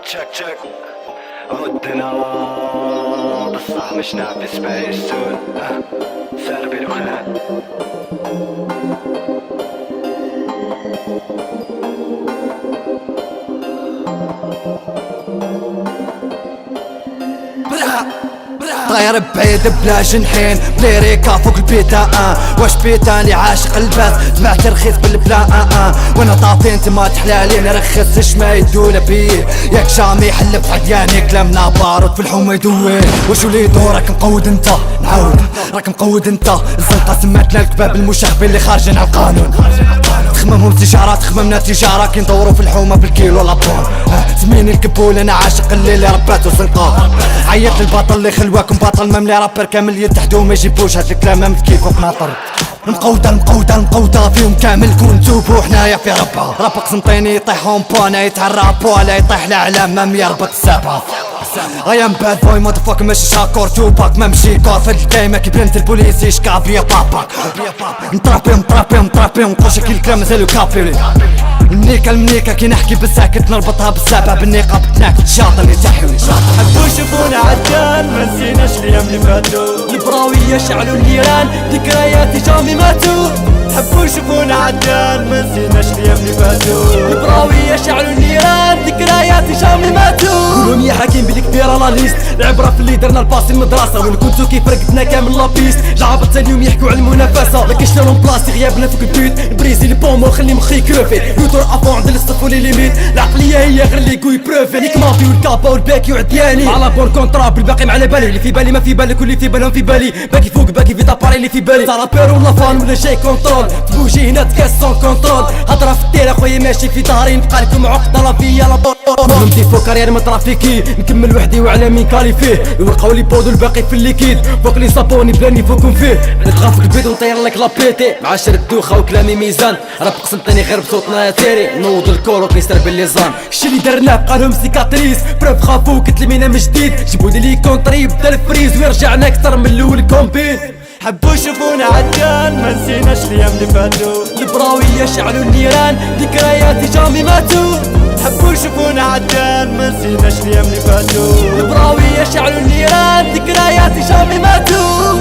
تشك تشك ودنا بصح مش نعرف سبايس سون سربي الخان طاير بعيد بلا جنحين بلي ريكا فوق البيتا واش بيتاني عاشق الباس تبع ترخيص بالبلا وانا طافي انت ما تحلالي نرخص ما يدول بيه ياك جامي حلفت عدياني كلامنا بارود في الحومة يدوي واش ولي دورك مقود انت نعاود راك مقود انت الزنقة سماتنا الكباب المشاغبين اللي خارجين على القانون تخممهم تجارة تخممنا تجارة كي ندورو في الحومة بالكيلو لابون سميني الكبول انا عاشق اللي رباتو زنقة عيط البطل اللي خلواكم بطل مملي رابر كامل يتحدو ما يجيبوش هاد الكلام ما كيف ناطر مقودة فيهم كامل كنتو بو حنايا في ربا قسمطيني يطيحهم بانا يتعرب ولا يطيح الاعلام ما يربط السابة I am bad boy motherfucker ماشي شاكور توباك ما مشي كور في الجيم كي بنت البوليس يشكاب يا باباك مطرابي نقولش كي الكلام مازالو كافيولي المنيكة كي نحكي بالساكت نربطها بالسابع بالنقاب تناكد شاطر يتحوي حبوا يشوفونا عدان ما نسيناش الايام اللي فاتوا البراوية شعلوا النيران ذكرياتي جامي ماتوا حبوا يشوفونا عدان ما نسيناش الايام اللي فاتوا البراوية شعلوا النيران ذكرياتي جامي ماتوا كلهم يا حكيم بلي كبير اناليست العبرة في اللي درنا الباسي المدرسة وين كنتو كيف رقدنا كامل لابيست لعبت اليوم يحكوا على المنافسة مكاينش لهم بلاصتي غيابنا فوق البيت البريزيلي بومو خلي مخي كوفي يوتور افون عند الصف ولي ليميت العقلية هي غير اللي يقول بروفي نيك مافي والكابا والباكي وعدياني على بون كونترا بالباقي معنا بالي اللي في بالي ما في بالك واللي في بالهم في بالي باقي فوق باقي في داباري اللي في بالي صار بيرو ولا فان ولا جاي كونترول تبوجي هنا تكاسون كونترول هضره في الدير اخويا ماشي في ظهري نبقى لكم عقده لا فيا لا نمضي فوق كارير ما ترافيكي نكمل وحدي وعلى مين كالي فيه يوقعوا لي بودو الباقي في الليكيد فوق لي صابوني بلاني فوقهم فيه نتغاف البيض ونطير لك لابيتي مع شر الدوخه وكلامي ميزان راه قسمتني غير بصوتنا يا تيري نوض الكور وكيسر بالليزان الشي اللي درناه بقى لهم سيكاتريس بروف خافو كتلمينا من جديد جيبولي لي كونتري بدا الفريز ورجعنا اكثر من الاول كومبين حبوا يشوفونا عدان ما نسيناش الايام اللي فاتوا البراوية شعلوا النيران ذكرياتي جامي ماتوا حبوا يشوفونا عدان ما نسيناش الايام اللي فاتوا البراوية شعلوا النيران ذكرياتي جامي ماتوا